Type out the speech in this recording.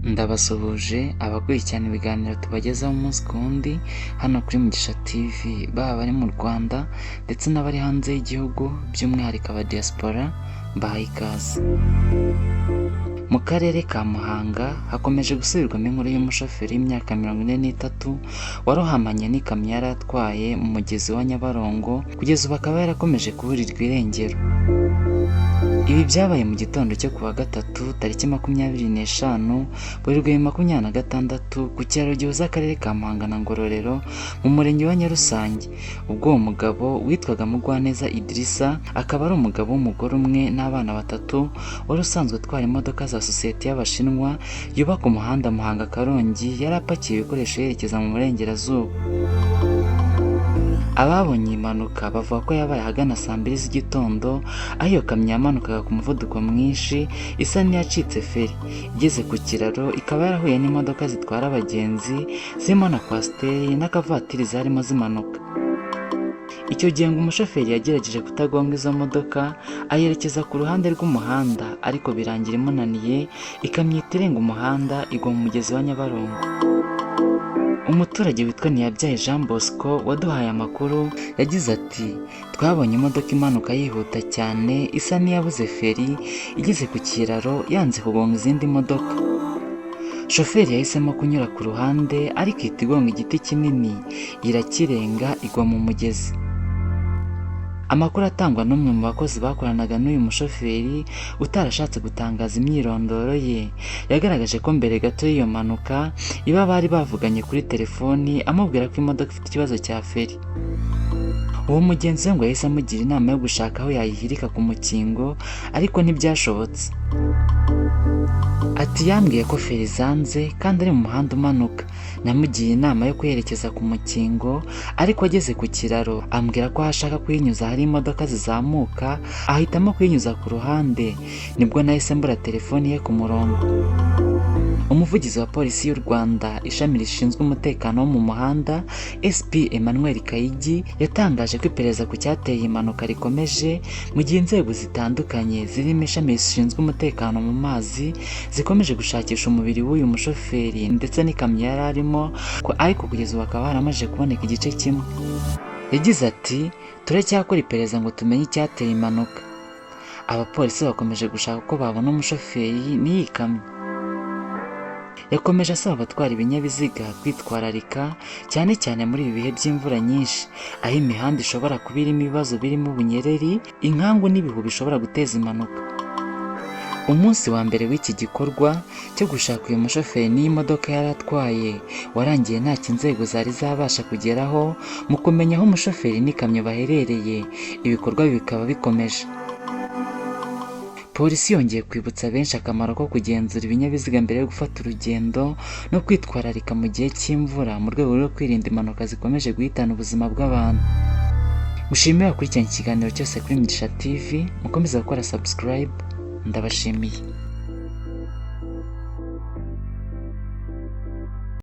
Ndabasuhuje abakurikirana ibiganiro tubagezaho umunsi ku wundi hano kuri Mugisha TV, baba bari mu Rwanda ndetse n'abari hanze y'igihugu by'umwihariko aba diaspora, bahaye ikaze. Mu karere ka Muhanga hakomeje gusubirwamo inkuru y'umushoferi w'imyaka 43 warohamanye n'ikamyo yari atwaye mu mugezi wa Nyabarongo, kugeza ubu akaba yarakomeje kuburirwa irengero. Ibi byabaye mu gitondo cyo kuwa gatatu tariki 25 Werurwe 2026 ku kiraro gihuza akarere ka Muhanga na Ngororero mu murenge wa Nyarusange, ubwo uwo mugabo witwaga Mugwaneza Idrissa akaba ari umugabo w'umugore umwe n'abana batatu wari usanzwe atwara imodoka za sosiyete y'Abashinwa yubaka umuhanda Muhanga Karongi, yari apakiye ibikoresho yerekeza mu burengerazuba. Ababonye impanuka bavuga ko yabaye ahagana saa 2 z'igitondo, aho iyo kamyo yamanukaga ku muvuduko mwinshi isa n'iyacitse feri. Igeze ku kiraro ikaba yarahuye n'imodoka zitwara abagenzi zirimo na kwasiteri n'akavatiri zarimo zimanuka. Icyo gihe ngo umushoferi yagerageje kutagonga izo modoka, ayerekeza ku ruhande rw'umuhanda, ariko birangira imunaniye ikamyo irenga umuhanda igwa mu mugezi wa Nyabarongo. Umuturage witwa Niyabyaye Jean Bosco waduhaye amakuru yagize ati "Twabonye imodoka imanuka yihuta cyane isa n'iyabuze feri, igeze ku kiraro yanze kugonga izindi modoka. Shoferi yahisemo kunyura ku ruhande ariko ihita igonga igiti kinini irakirenga igwa mu mugezi." Amakuru atangwa n'umwe mu bakozi bakoranaga n'uyu mushoferi utarashatse gutangaza imyirondoro ye, yagaragaje ko mbere gato y'iyo mpanuka iba bari bavuganye kuri telefoni amubwira ko imodoka ifite ikibazo cya feri. Uwo mugenzi we ngo yahise amugira inama yo gushaka aho yayihirika ku mukingo, ariko ntibyashobotse. Ati "Yambwiye ko feri zanze kandi ari mu muhanda umanuka, namugiye inama yo kuyerekeza ku mukingo, ariko ageze ku kiraro ambwira ko aho ashaka kuyinyuza hari imodoka zizamuka, ahitamo kuyinyuza ku ruhande, nibwo nahise mbura telefoni ye ku murongo." Umuvugizi wa polisi y'u Rwanda ishami rishinzwe umutekano wo mu muhanda SP Emmanuel Kayigi yatangaje ko iperereza ku cyateye impanuka rikomeje, mu gihe inzego zitandukanye zirimo ishami rishinzwe umutekano mu mazi zikomeje gushakisha umubiri w'uyu mushoferi ndetse n'ikamyo yari arimo, ariko kugeza ubu hakaba haramaze kuboneka igice kimwe. Yagize ati "Turacyakora iperereza ngo tumenye icyateye impanuka. Abapolisi bakomeje gushaka uko babona umushoferi n'iyi kamyo." Yakomeje asaba abatwara ibinyabiziga kwitwararika cyane cyane muri ibi bihe by'imvura nyinshi, aho imihanda ishobora kuba irimo ibibazo birimo ubunyereri, inkangu n'ibihu bishobora guteza impanuka. Umunsi wa mbere w'iki gikorwa cyo gushaka uyu mushoferi n'iyi modoka yari atwaye warangiye ntacyo inzego zari zabasha kugeraho mu kumenya aho umushoferi n'ikamyo baherereye. Ibikorwa bikaba bikomeje. Polisi yongeye kwibutsa benshi akamaro ko kugenzura ibinyabiziga mbere yo gufata urugendo no kwitwararika mu gihe cy'imvura, mu rwego rwo kwirinda impanuka zikomeje guhitana ubuzima bw'abantu. Mushimire abakurikiranye ikiganiro cyose kuri Mugisha TV, mukomeze gukora subscribe. Ndabashimiye.